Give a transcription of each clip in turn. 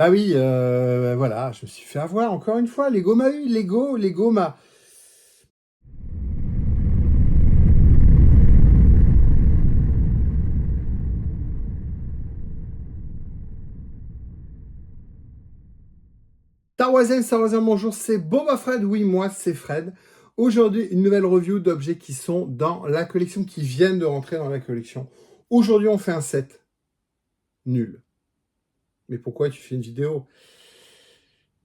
Bah oui, voilà, je me suis fait avoir encore une fois. Lego m'a eu, Lego m'a... Star Wars, bonjour, c'est Boba Fred, oui, moi, c'est Fred. Aujourd'hui, une nouvelle review d'objets qui sont dans la collection, qui viennent de rentrer dans la collection. Aujourd'hui, on fait un set. Nul. Mais pourquoi tu fais une vidéo?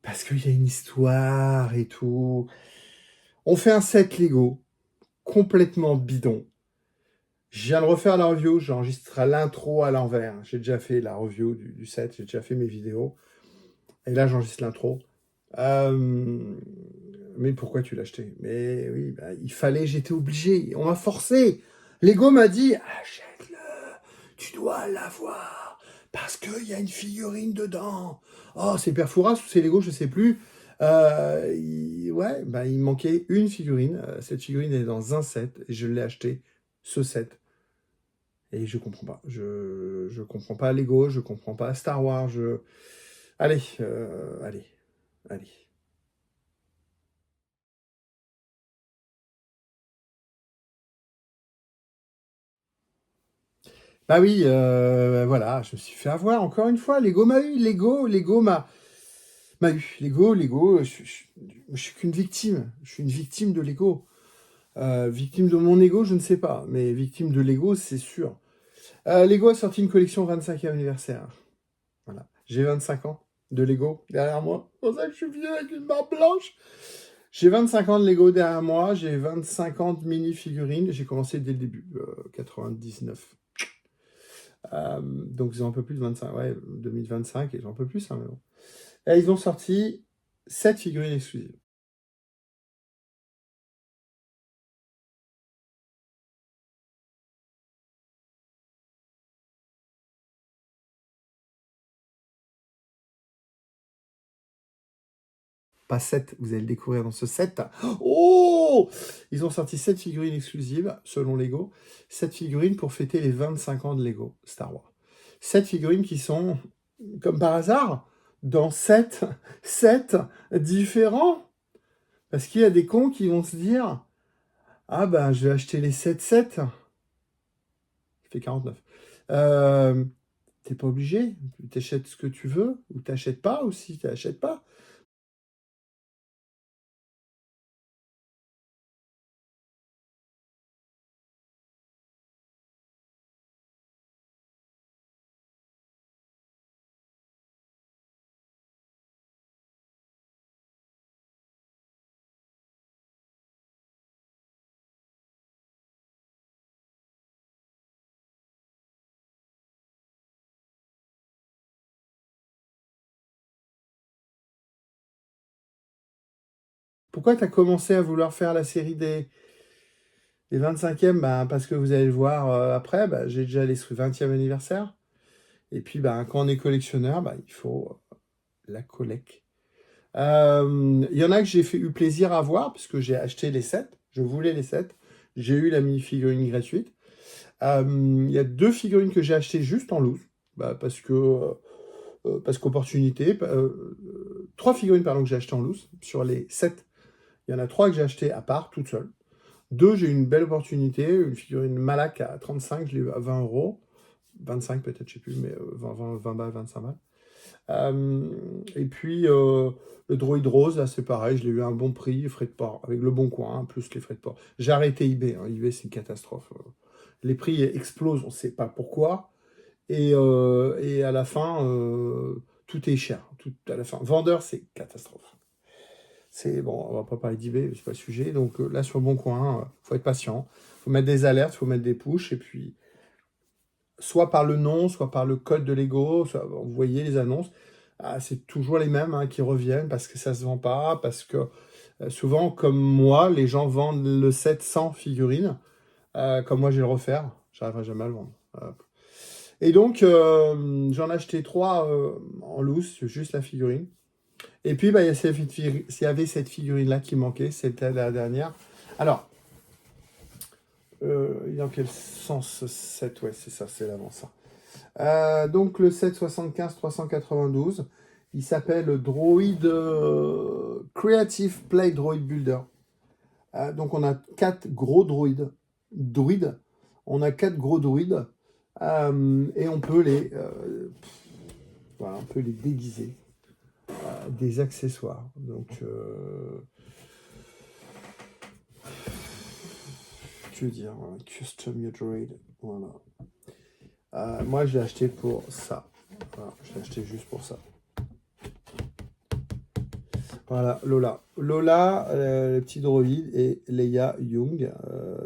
Parce qu'il y a une histoire et tout. On fait un set Lego, complètement bidon. Je viens de refaire la review, j'enregistre l'intro à l'envers. J'ai déjà fait la review du set, j'ai déjà fait mes vidéos. Et là, j'enregistre l'intro. Mais pourquoi tu l'as acheté? Mais oui, bah, il fallait, j'étais obligé. On m'a forcé. Lego m'a dit, achète-le, tu dois l'avoir. Parce qu'il y a une figurine dedans. Oh, c'est Perfouras ou c'est Lego, je sais plus. Ouais, bah, il manquait une figurine. Cette figurine est dans un set. Et je l'ai acheté, ce set. Et je comprends pas. Je comprends pas Lego, je comprends pas Star Wars. Allez, allez. Bah oui, voilà, je me suis fait avoir encore une fois. Lego m'a eu, Lego m'a eu. Lego, je suis qu'une victime. Je suis une victime de Lego. Victime de mon ego, je ne sais pas, mais victime de Lego, c'est sûr. Lego a sorti une collection 25e anniversaire. Voilà. J'ai 25 ans de Lego derrière moi. C'est pour ça que je suis vieux avec une barbe blanche. J'ai 25 ans de Lego derrière moi. J'ai 25 ans de mini-figurines. J'ai commencé dès le début, 99. Donc ils ont un peu plus de 25, ouais, 2025, et ils ont un peu plus, hein, mais bon. Et ils ont sorti 7 figurines exclusives. Pas 7, vous allez le découvrir dans ce set. Oh! Ils ont sorti 7 figurines exclusives, selon Lego. 7 figurines pour fêter les 25 ans de Lego Star Wars. 7 figurines qui sont, comme par hasard, dans 7 sets différents. Parce qu'il y a des cons qui vont se dire, ah ben, je vais acheter les 7 sets. Ça fait 49. T'es pas obligé. Tu t'achètes ce que tu veux, ou t'achètes pas, ou si t'achètes pas. Pourquoi t'as commencé à vouloir faire la série des 25e? Ben, parce que vous allez le voir après, ben, j'ai déjà les 20e anniversaire. Et puis, ben, quand on est collectionneur, ben, il faut la collecte. Il y en a que eu plaisir à voir, puisque j'ai acheté les 7. Je voulais les 7. J'ai eu la mini-figurine gratuite. Il y a 2 figurines que j'ai achetées juste en loose, bah, parce qu'opportunité. 3 figurines, pardon, que j'ai achetées en loose. Sur les 7, il y en a 3 que j'ai achetées à part, toutes seules. 2, j'ai eu une belle opportunité. Une figurine Malak à 35, je l'ai eu à 20 euros. 25 peut-être, je sais plus, mais 20 balles, 25 balles. Et puis, le droïde rose, là, c'est pareil, je l'ai eu à un bon prix, frais de port, avec le bon coin, plus les frais de port. J'ai arrêté eBay, hein. eBay, c'est une catastrophe. Les prix explosent, on ne sait pas pourquoi. Et à la fin, tout est cher. Tout, à la fin. Vendeur, c'est catastrophe. C'est bon, on va pas parler d'eBay, c'est pas le sujet. Donc là, sur le bon coin, faut être patient. Faut mettre des alertes, faut mettre des push, et puis soit par le nom, soit par le code de Lego, vous voyez les annonces. Ah, c'est toujours les mêmes hein, qui reviennent parce que ça se vend pas, parce que souvent, comme moi, les gens vendent le set sans figurines. Comme moi, je vais le refaire, j'arriverai jamais à le vendre. Et donc, j'en ai acheté 3 en loose, juste la figurine. Et puis, bah, il y avait cette figurine-là qui manquait, c'était la dernière. Alors, dans quel sens ce set? Ouais, c'est ça, c'est l'avant ça. Donc le 775 392, Il s'appelle Droid Creative Play Droid Builder. Donc on a 4 gros droïdes. On a 4 gros droïdes. Et on peut voilà, on peut les déguiser. Des accessoires. Donc, que dire, custom your droid. Voilà. Moi, je l'ai acheté pour ça. Voilà, je l'ai acheté juste pour ça. Voilà, Lola. Lola, le petit droïde, et Leia Young,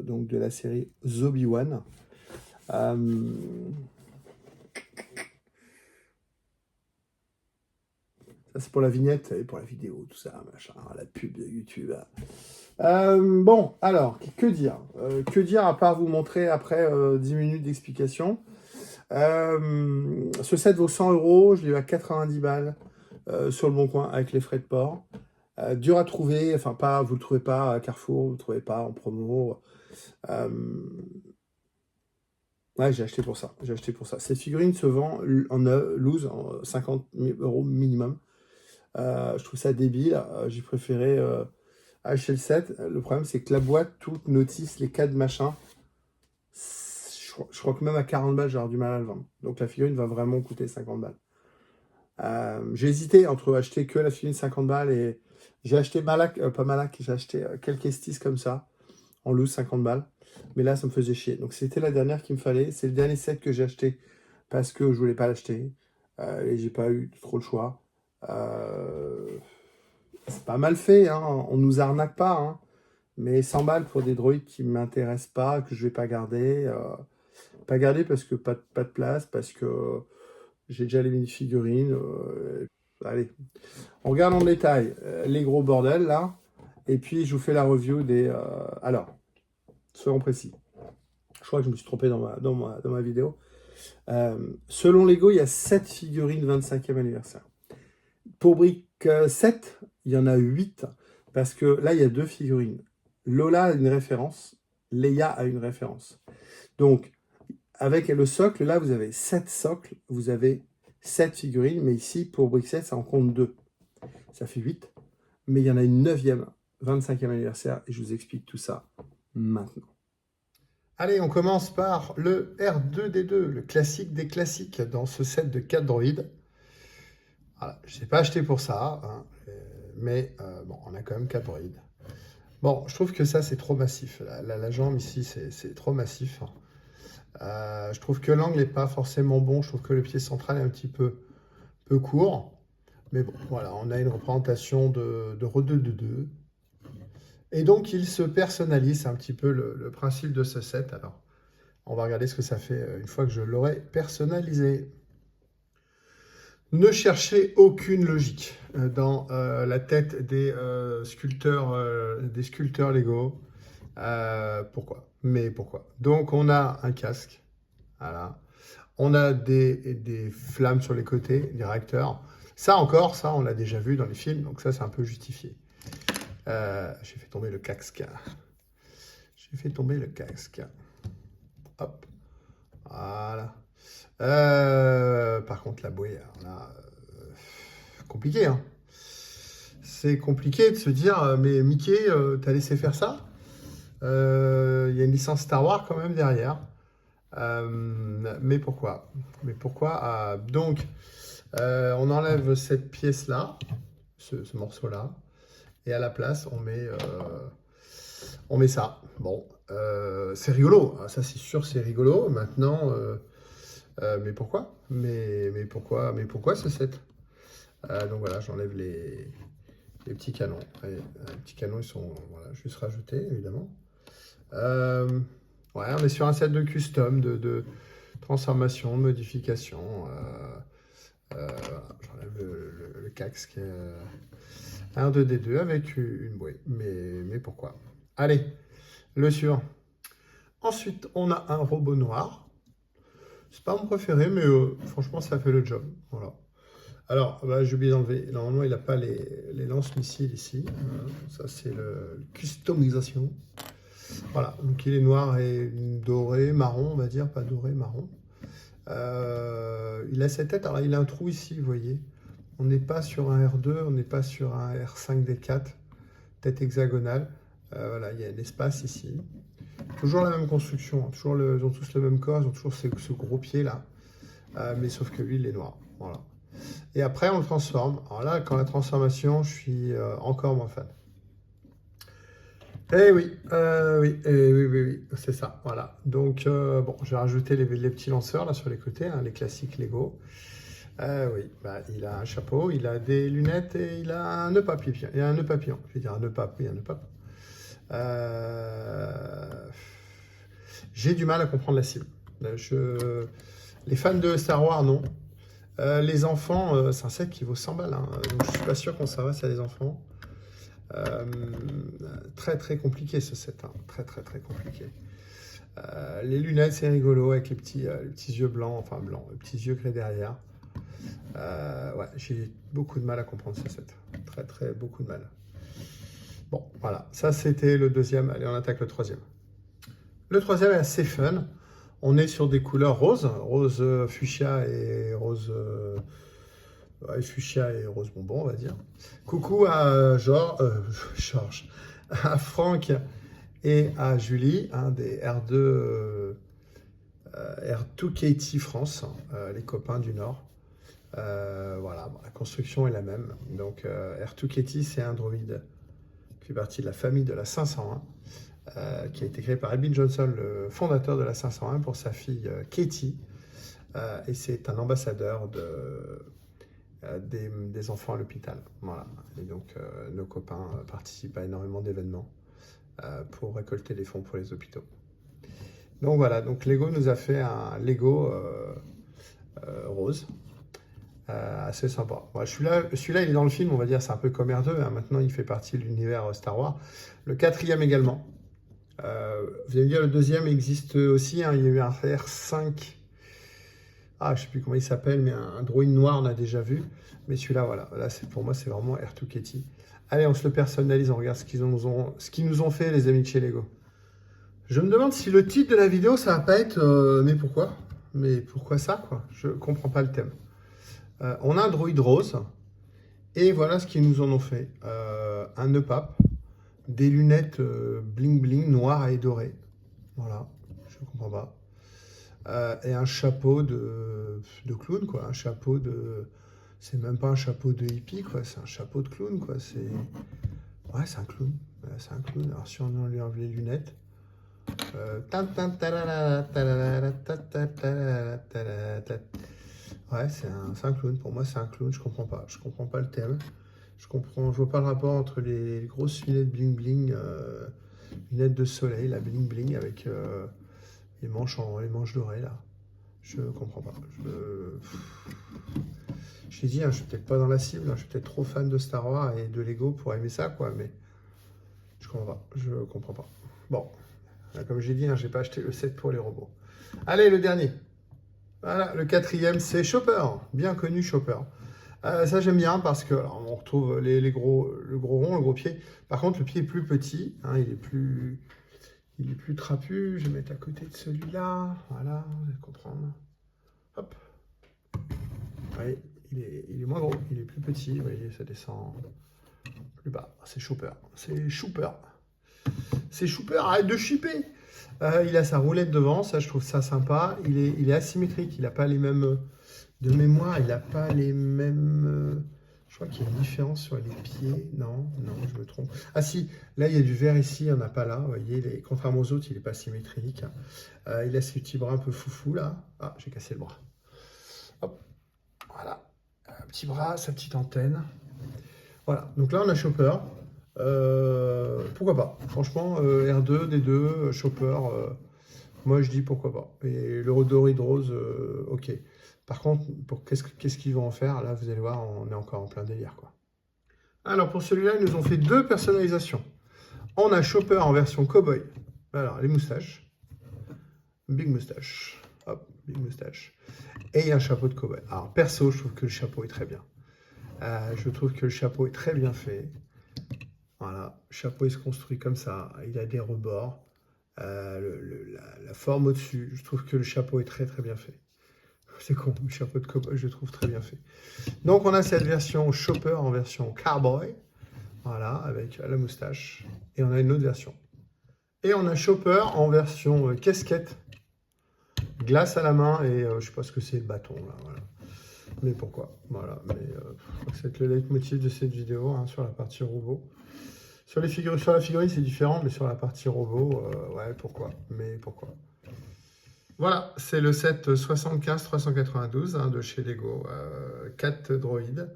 donc de la série Obi-Wan. Ça, c'est pour la vignette et pour la vidéo, tout ça, machin, la pub de YouTube. Bon, alors, que dire Que dire à part vous montrer après 10 minutes d'explication. Ce set vaut 100 €, je l'ai eu à 90 balles sur le Bon Coin avec les frais de port. Dur à trouver, enfin pas, vous le trouvez pas à Carrefour, vous le trouvez pas en promo. Ouais, j'ai acheté pour ça. J'ai acheté pour ça. Cette figurine se vend en loose, en 50 € minimum. Je trouve ça débile. J'ai préféré acheter le set. Le problème, c'est que la boîte, toute notice, les cadres, machin. Je crois que même à 40 balles, j'aurais du mal à le vendre. Donc la figurine va vraiment coûter 50 balles. J'ai hésité entre acheter que la figurine 50 balles et j'ai acheté pas Malak, j'ai acheté quelques estis comme ça, en loose 50 balles. Mais là, ça me faisait chier. Donc c'était la dernière qu'il me fallait. C'est le dernier set que j'ai acheté parce que je voulais pas l'acheter. Et j'ai pas eu trop le choix. C'est pas mal fait, hein. On nous arnaque pas, hein. Mais 100 balles pour des droïdes qui ne m'intéressent pas, que je vais pas garder. Pas garder parce que pas de place, parce que j'ai déjà les mini-figurines. Allez, on regarde en détail les gros bordels là. Et puis je vous fais la review des... Alors, soyons précis. Je crois que je me suis trompé dans ma vidéo. Selon Lego, il y a 7 figurines 25e anniversaire. Pour Brick 7, il y en a 8. Parce que là, il y a 2 figurines. Lola a une référence. Leia a une référence. Donc, avec le socle, là, vous avez 7 socles. Vous avez 7 figurines. Mais ici, pour Brick 7, ça en compte 2. Ça fait 8. Mais il y en a une 9e, 25e anniversaire. Et je vous explique tout ça maintenant. Allez, on commence par le R2D2, le classique des classiques dans ce set de 4 droïdes. Voilà, je ne l'ai pas acheté pour ça, hein, mais bon, on a quand même 4 droïdes. Bon, je trouve que ça, c'est trop massif. La jambe ici, c'est trop massif. Je trouve que l'angle n'est pas forcément bon. Je trouve que le pied central est un petit peu court. Mais bon, voilà, on a une représentation de R2D2. Et donc, il se personnalise, c'est un petit peu le principe de ce set. Alors, on va regarder ce que ça fait une fois que je l'aurai personnalisé. Ne cherchez aucune logique dans la tête des sculpteurs Lego. Pourquoi? Mais pourquoi? Donc, on a un casque. Voilà. On a des flammes sur les côtés, des réacteurs. Ça encore, ça, on l'a déjà vu dans les films. Donc ça, c'est un peu justifié. J'ai fait tomber le casque. J'ai fait tomber le casque. Hop. Voilà. Par contre, la bouée, alors là, compliqué, hein. C'est compliqué de se dire, mais Mickey, t'as laissé faire ça? Il y a une licence Star Wars quand même derrière. Mais pourquoi? Mais pourquoi? Donc, on enlève cette pièce-là, ce morceau-là, et à la place, on met ça. Bon, c'est rigolo. Ça, c'est sûr, c'est rigolo. Maintenant, mais pourquoi? Mais pourquoi ce set? Donc voilà, j'enlève les petits canons. Et, les petits canons, ils sont voilà, juste rajoutés, évidemment. Ouais, on est sur un set de custom, de transformation, de modification. J'enlève le casque. Un 2D2 avec une bouée. Mais pourquoi? Allez, le suivant. Ensuite, on a un robot noir. C'est pas mon préféré, mais franchement, ça fait le job. Voilà. Alors, bah, j'ai oublié d'enlever. Normalement, il n'a pas les lance-missiles ici. Ça, c'est le customisation. Voilà, donc il est noir et doré, marron, on va dire, pas doré, marron. Il a cette tête, alors il a un trou ici, vous voyez. On n'est pas sur un R2, on n'est pas sur un R5D4, tête hexagonale. Voilà, il y a un espace ici. Toujours la même construction, hein, toujours ils ont tous le même corps, ils ont toujours ce gros pied là. Mais sauf que lui, il est noir. Voilà. Et après, on le transforme. Alors là, quand la transformation, je suis encore moins fan. Eh oui, oui, c'est ça, voilà. Donc, bon, j'ai rajouté les petits lanceurs là sur les côtés, hein, les classiques Lego. Oui, bah, il a un chapeau, il a des lunettes et il a un nœud papillon. Il a un nœud papillon, je vais dire un nœud pape, oui, un nœud pape. J'ai du mal à comprendre la cible. Les fans de Star Wars, non. Les enfants, c'est un set qui vaut 100 balles, hein, donc je suis pas sûr qu'on s'adresse à des enfants. Très très compliqué ce set, hein. Très très très compliqué. Les lunettes, c'est rigolo avec les petits yeux blancs, enfin blancs, les petits yeux gris derrière. Ouais, j'ai beaucoup de mal à comprendre ce set. Très très beaucoup de mal. Bon, voilà, ça c'était le deuxième. Allez, on attaque le troisième. Le troisième est assez fun. On est sur des couleurs roses, rose fuchsia et rose... ouais, fuchsia et rose bonbon, on va dire. Coucou à Georges, à Franck et à Julie, hein, des R2 Katie France, les copains du Nord. Voilà, bon, la construction est la même. Donc R2 Katie, c'est un droïde qui fait partie de la famille de la 501, qui a été créé par Albin Johnson, le fondateur de la 501, pour sa fille Katie. Et c'est un ambassadeur des enfants à l'hôpital. Voilà. Et donc, nos copains participent à énormément d'événements pour récolter des fonds pour les hôpitaux. Donc voilà, donc Lego nous a fait un Lego rose. Assez sympa. Bon, celui-là, il est dans le film, on va dire, c'est un peu comme R2. Hein. Maintenant, il fait partie de l'univers Star Wars. Le quatrième également. Vous allez me dire, le deuxième existe aussi. Hein. Il y a eu un R5. Ah, je ne sais plus comment il s'appelle, mais un droïde noir, on a déjà vu. Mais celui-là, voilà. Là, pour moi, c'est vraiment R2 Katie. Allez, on se le personnalise, on regarde ce qu'ils nous ont fait, les amis de chez Lego. Je me demande si le titre de la vidéo, ça va pas être mais pourquoi? Mais pourquoi ça, quoi? Je comprends pas le thème. On a un droïde rose. Et voilà ce qu'ils nous en ont fait. Un nœud pape, des lunettes bling bling noires et dorées. Voilà, je comprends pas. Et un chapeau de clown, quoi. Un chapeau de... C'est même pas un chapeau de hippie, quoi. C'est un chapeau de clown, quoi. Ouais, c'est un clown. C'est un clown. Alors si on lui enlève les lunettes... Ouais, c'est un clown. Pour moi, c'est un clown. Je comprends pas. Je comprends pas le thème. Je vois pas le rapport entre les grosses lunettes bling bling, lunettes de soleil, la bling bling avec les manches dorées là. Je comprends pas. Je t'ai dit, hein, je suis peut-être pas dans la cible. Hein, je suis peut-être trop fan de Star Wars et de Lego pour aimer ça, quoi. Mais je comprends pas. Je comprends pas. Bon, là, comme j'ai dit, hein, j'ai pas acheté le set pour les robots. Allez, le dernier. Voilà, le quatrième, c'est Chopper, bien connu Chopper. Ça, j'aime bien parce que alors, on retrouve le gros rond, le gros pied. Par contre, le pied est plus petit, hein, il est plus trapu. Je vais mettre à côté de celui-là. Voilà, vous allez comprendre. Hop. Oui, il est moins gros, il est plus petit. Vous voyez, ça descend plus bas. C'est Chopper. C'est Chopper. C'est Chopper, arrête de chipper. Il a sa roulette devant, ça je trouve ça sympa. Il est asymétrique, il n'a pas les mêmes... De mémoire, il n'a pas les mêmes... Je crois qu'il y a une différence sur les pieds. Non, je me trompe. Ah si, là il y a du vert ici, il n'y en a pas là. Vous voyez, contrairement aux autres, il n'est pas symétrique. Il a ses petits bras un peu foufou là. Ah, j'ai cassé le bras. Hop, voilà. Un petit bras, sa petite antenne. Voilà, donc là on a Chopper. Pourquoi pas? Franchement, R2, D2, Chopper, moi je dis pourquoi pas. Et le droïde rose, ok. Par contre, qu'est-ce qu'ils vont en faire? Là, vous allez voir, on est encore en plein délire, quoi. Alors, pour celui-là, ils nous ont fait deux personnalisations. On a Chopper en version cowboy. Alors, les moustaches. Big moustache. Hop, big moustache. Et un chapeau de cowboy. Alors, perso, je trouve que le chapeau est très bien. Je trouve que le chapeau est très bien fait. Voilà, le chapeau il se construit comme ça, il a des rebords, la forme au-dessus, je trouve que le chapeau est très très bien fait. C'est con, le chapeau de cowboy, je le trouve très bien fait. Donc on a cette version Chopper en version cowboy, voilà, avec la moustache. Et on a une autre version. Et on a Chopper en version casquette, glace à la main, et je sais pas ce que c'est le bâton, là, voilà. Mais pourquoi? Voilà, mais je crois que c'est le leitmotiv de cette vidéo, hein, sur la partie robot. Sur la figurine, c'est différent, mais sur la partie robot, ouais, pourquoi? Mais pourquoi? Voilà, c'est le set 75-392 hein, de chez Lego, 4 droïdes.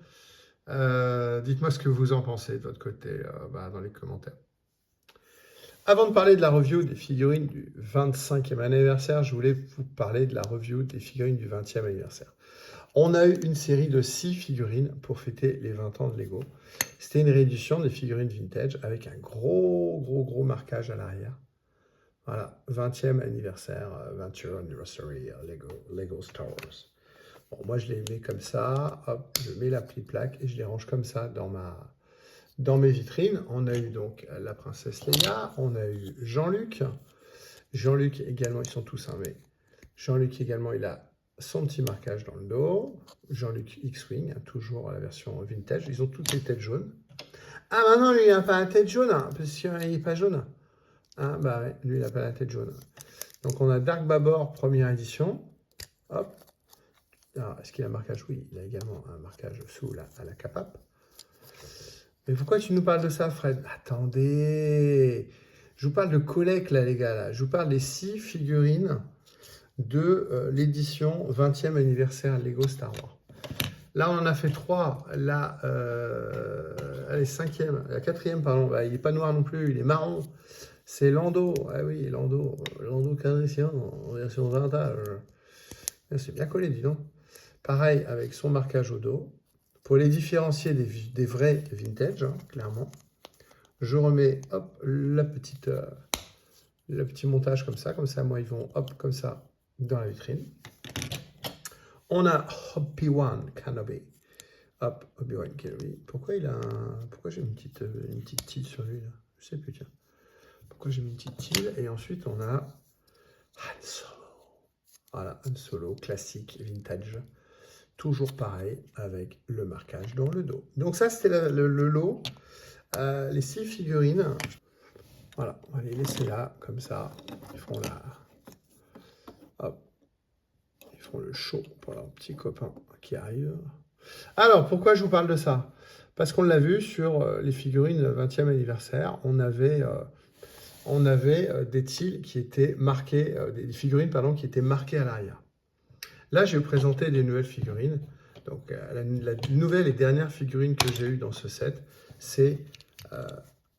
Dites-moi ce que vous en pensez de votre côté dans les commentaires. Avant de parler de la review des figurines du 25e anniversaire, je voulais vous parler de la review des figurines du 20e anniversaire. On a eu une série de 6 figurines pour fêter les 20 ans de Lego. C'était une réédition des figurines vintage avec un gros marquage à l'arrière. Voilà, 20e anniversaire, 20th anniversary Lego Star Wars. Bon, moi je les mets comme ça, hop, je mets la petite plaque et je les range comme ça dans mes vitrines. On a eu donc la princesse Leia, on a eu Jean-Luc. Jean-Luc également, ils sont tous mais Jean-Luc également, il a son petit marquage dans le dos. Jean-Luc X-Wing, toujours la version vintage. Ils ont toutes les têtes jaunes. Ah, maintenant, lui, il n'a pas la tête jaune, hein, parce qu'il n'est pas jaune. Ah, bah ouais, lui, il n'a pas la tête jaune. Donc, on a Dark Babor, première édition. Hop. Alors, est-ce qu'il a un marquage? Oui, il a également un marquage sous à la capape. Mais pourquoi tu nous parles de ça, Fred? Attendez. Je vous parle de collecte, là, les gars. Là. Je vous parle des 6 figurines de l'édition 20e anniversaire Lego Star Wars. Là, on en a fait 3. Là, allez, 5e, la 4e, pardon. Bah, il n'est pas noir non plus, il est marron. C'est Lando. Ah oui, Lando Calrissian en version vintage. C'est bien collé, dis donc. Pareil, avec son marquage au dos. Pour les différencier des vrais vintage, hein, clairement, je remets hop, le petit montage comme ça, moi ils vont hop, comme ça, dans la vitrine. On a Obi-Wan Kenobi. Hop, Obi-Wan Kenobi. Pourquoi j'ai une petite tilde sur lui là? Je sais plus, tiens. Pourquoi j'ai mis une petite tilde? Et ensuite on a Han Solo. Voilà, Han Solo, classique, vintage. Toujours pareil, avec le marquage dans le dos. Donc ça, c'était le lot. Les 6 figurines. Voilà, on va les laisser là, comme ça. Ils feront ils feront le show pour leurs petits copains qui arrivent. Alors, pourquoi je vous parle de ça? Parce qu'on l'a vu sur les figurines 20e anniversaire. On avait des tiles qui étaient marquées, des figurines pardon, qui étaient marquées à l'arrière. Là, je vais vous présenter des nouvelles figurines. Donc, la nouvelle et dernière figurine que j'ai eue dans ce set, c'est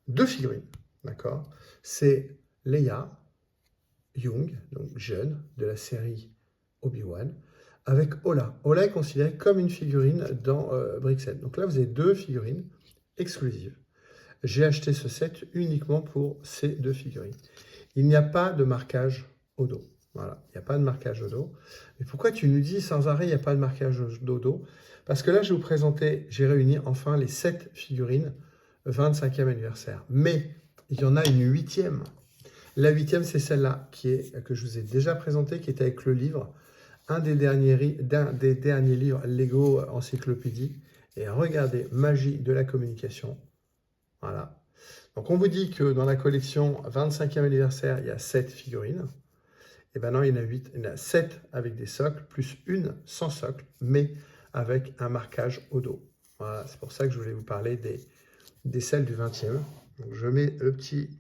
2 figurines. D'accord? C'est Leia Young, donc jeune, de la série Obi-Wan, avec Ola. Ola est considérée comme une figurine dans Brickset. Donc là, vous avez 2 figurines exclusives. J'ai acheté ce set uniquement pour ces 2 figurines. Il n'y a pas de marquage au dos. Voilà, il n'y a pas de marquage au dos. Mais pourquoi tu nous dis sans arrêt, il n'y a pas de marquage au dos? Parce que là, je vais vous présenter, j'ai réuni enfin les 7 figurines 25e anniversaire. Mais il y en a une 8e. La 8e, c'est celle-là que je vous ai déjà présentée, qui est avec le livre, un des derniers livres Lego Encyclopédie. Et regardez, magie de la communication. Voilà. Donc, on vous dit que dans la collection 25e anniversaire, il y a 7 figurines. Et bien non, il y en a 8. Il y en a 7 avec des socles, plus une sans socle, mais avec un marquage au dos. Voilà, c'est pour ça que je voulais vous parler des celles du 20e. Donc, je mets le petit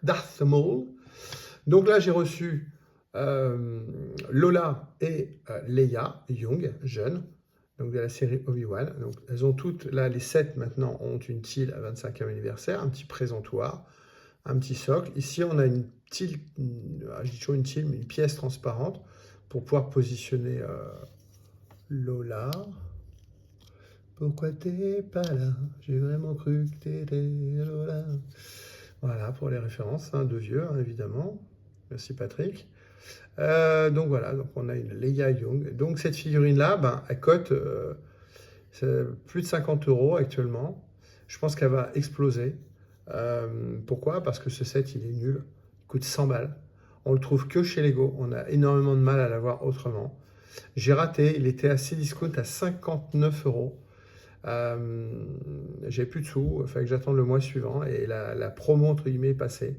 Darth Maul. Donc là, j'ai reçu Lola et Leia Young, jeune, donc de la série Obi-Wan. Donc elles ont toutes, là, les 7 maintenant ont une tile à 25e anniversaire, un petit présentoir, un petit socle. Ici, on a une tile, je dis toujours une tile, mais une pièce transparente pour pouvoir positionner Lola. Pourquoi t'es pas là? J'ai vraiment cru que t'étais Lola. Voilà, pour les références, de vieux, évidemment. Merci Patrick. Donc voilà, donc on a une Leia Young. Donc cette figurine-là, elle cote plus de 50 € actuellement. Je pense qu'elle va exploser. Pourquoi? Parce que ce set, il est nul. Il coûte 100 balles. On le trouve que chez Lego. On a énormément de mal à l'avoir autrement. J'ai raté, il était assez discount à 59 €. J'ai plus de sous, il fallait que j'attende le mois suivant et la promo entre guillemets est passée.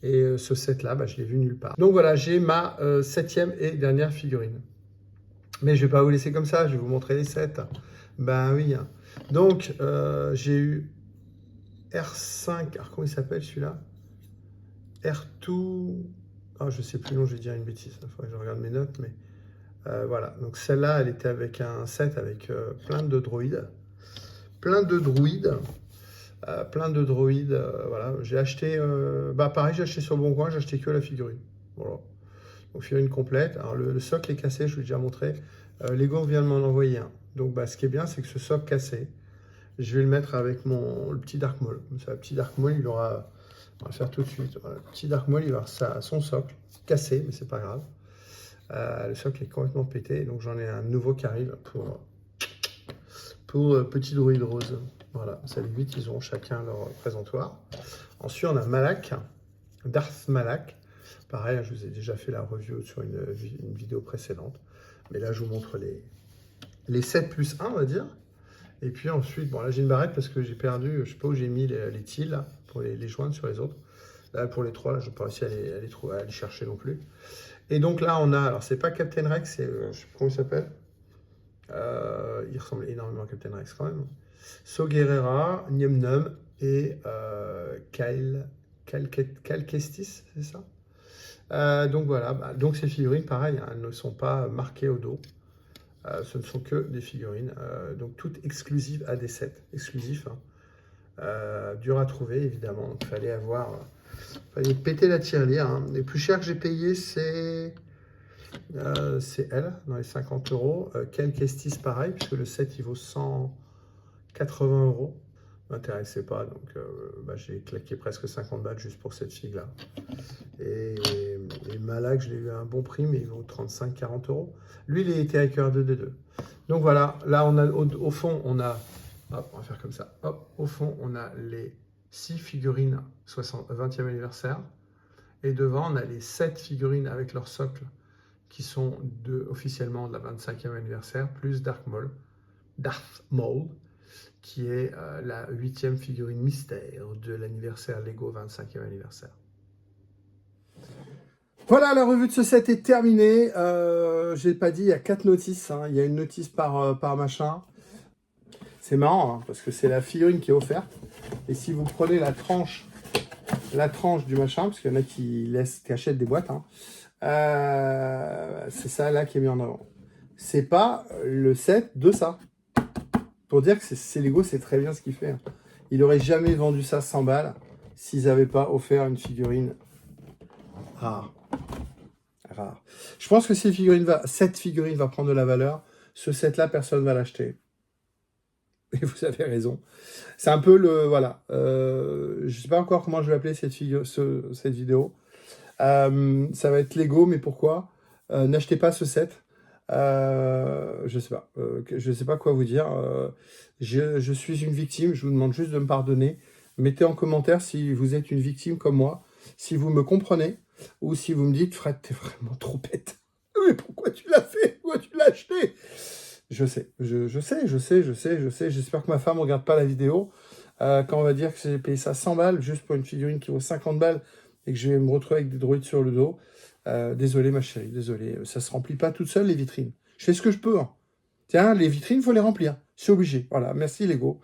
Et ce set-là, bah, je l'ai vu nulle part. Donc voilà, j'ai ma 7e et dernière figurine. Mais je ne vais pas vous laisser comme ça, je vais vous montrer les sets. Ben oui. Donc, j'ai eu R5, alors comment il s'appelle celui-là? R2, ah, je ne sais plus, non, je vais dire une bêtise, il faudrait que je regarde mes notes, mais voilà. Donc celle-là, elle était avec un set avec plein de droïdes. Plein de droïdes. Voilà. J'ai acheté, bah pareil, j'ai acheté sur le Bon Coin, j'ai acheté que la figurine. Voilà. Donc figurine complète. Alors le socle est cassé, je vous l'ai déjà montré. Lego vient de m'en envoyer un. Donc bah, ce qui est bien, c'est que ce socle cassé, je vais le mettre avec le petit Dark Maul. Ça, le petit Dark Maul, il aura, on va le faire tout de suite. Voilà, le petit Dark Maul, il va avoir son socle cassé, mais c'est pas grave. Le socle est complètement pété, donc j'en ai un nouveau qui arrive pour petit droïde rose. Voilà, ça les 8, ils ont chacun leur présentoir. Ensuite, on a Malak, Darth Malak. Pareil, je vous ai déjà fait la review sur une vidéo précédente. Mais là, je vous montre les 7 plus 1, on va dire. Et puis ensuite, bon là, j'ai une barrette parce que j'ai perdu, je ne sais pas où j'ai mis les tiles là, pour les joindre sur les autres. Là, pour les 3, là, je n'ai pas réussi à les chercher non plus. Et donc là, on a, alors c'est pas Captain Rex, c'est, je ne sais plus comment il s'appelle. Il ressemble énormément à Captain Rex quand même. So Guerrera, Nium Num et Cal Kestis, c'est ça? Donc voilà, donc ces figurines, pareil, hein, elles ne sont pas marquées au dos. Ce ne sont que des figurines, donc toutes exclusives à des sets exclusifs. Hein. Dur à trouver, évidemment. Donc il fallait péter la tirelire. Hein. Les plus chers que j'ai payé, c'est elle, dans les 50 €. Cal Kestis, pareil, puisque le set, il vaut 180 €. M'intéressait pas, donc j'ai claqué presque 50 bahts juste pour cette figue-là. Et Malak, je l'ai eu à un bon prix, mais il vaut 35-40 €. Lui, il était avec R2D2. Donc voilà, là, on a, au fond, on a, hop, on va faire comme ça, hop, au fond, on a les 6 figurines 20e anniversaire. Et devant, on a les 7 figurines avec leur socle qui sont officiellement de la 25e anniversaire, plus Darth Maul, qui est la 8e figurine mystère de l'anniversaire Lego 25e anniversaire. Voilà, la revue de ce set est terminée. Je n'ai pas dit, il y a 4 notices. Hein. Il y a une notice par machin. C'est marrant, hein, parce que c'est la figurine qui est offerte. Et si vous prenez la tranche du machin, parce qu'il y en a qui achètent des boîtes, hein, c'est ça là qui est mis en avant. C'est pas le set de ça. Pour dire que c'est Lego, c'est très bien ce qu'il fait. Hein. Il n'aurait jamais vendu ça 100 balles s'ils n'avaient pas offert une figurine rare. Je pense que cette figurine va prendre de la valeur. Ce set-là, personne ne va l'acheter. Et vous avez raison. C'est un peu le... Voilà. Je ne sais pas encore comment je vais appeler cette vidéo. Ça va être Lego, mais pourquoi? N'achetez pas ce set. Je sais pas. Je sais pas quoi vous dire. Je suis une victime. Je vous demande juste de me pardonner. Mettez en commentaire si vous êtes une victime comme moi. Si vous me comprenez. Ou si vous me dites, Fred, t'es vraiment trop bête. Mais pourquoi tu l'as fait? Pourquoi tu l'as acheté? Je sais. J'espère que ma femme ne regarde pas la vidéo. Quand on va dire que j'ai payé ça 100 balles, juste pour une figurine qui vaut 50 balles, et que je vais me retrouver avec des droïdes sur le dos. Désolé, ma chérie, désolé. Ça ne se remplit pas toute seule, les vitrines. Je fais ce que je peux. Hein. Tiens, les vitrines, il faut les remplir. C'est obligé. Voilà, merci Lego.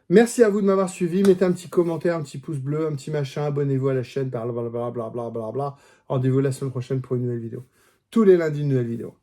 Merci à vous de m'avoir suivi. Mettez un petit commentaire, un petit pouce bleu, un petit machin. Abonnez-vous à la chaîne. Blablabla. Rendez-vous la semaine prochaine pour une nouvelle vidéo. Tous les lundis, une nouvelle vidéo.